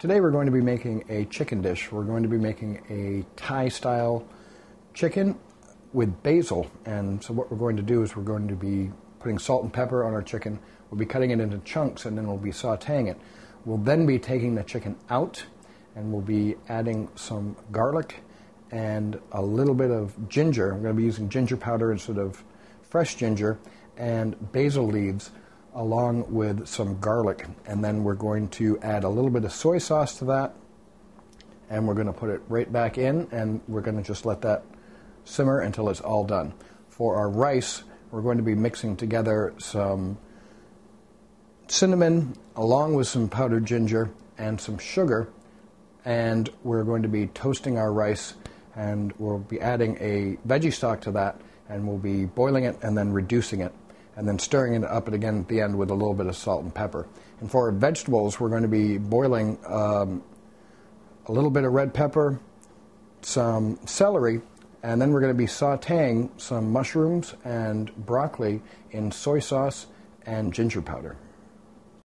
Today we're going to be making a chicken dish. We're going to be making a Thai-style chicken with basil. And so what we're going to do is we're going to be putting salt and pepper on our chicken. We'll be cutting it into chunks and then we'll be sauteing it. We'll then be taking the chicken out and we'll be adding some garlic and a little bit of ginger. I'm going to be using ginger powder instead of fresh ginger, and basil leaves along with some garlic. And then we're going to add a little bit of soy sauce to that, and we're going to put it right back in, and we're going to just let that simmer until it's all done. For our rice, we're going to be mixing together some cinnamon along with some powdered ginger and some sugar, and we're going to be toasting our rice, and we'll be adding a veggie stock to that, and we'll be boiling it and then reducing it and then stirring it up again at the end with a little bit of salt and pepper. And for our vegetables, we're going to be boiling a little bit of red pepper, some celery, and then we're going to be sauteing some mushrooms and broccoli in soy sauce and ginger powder.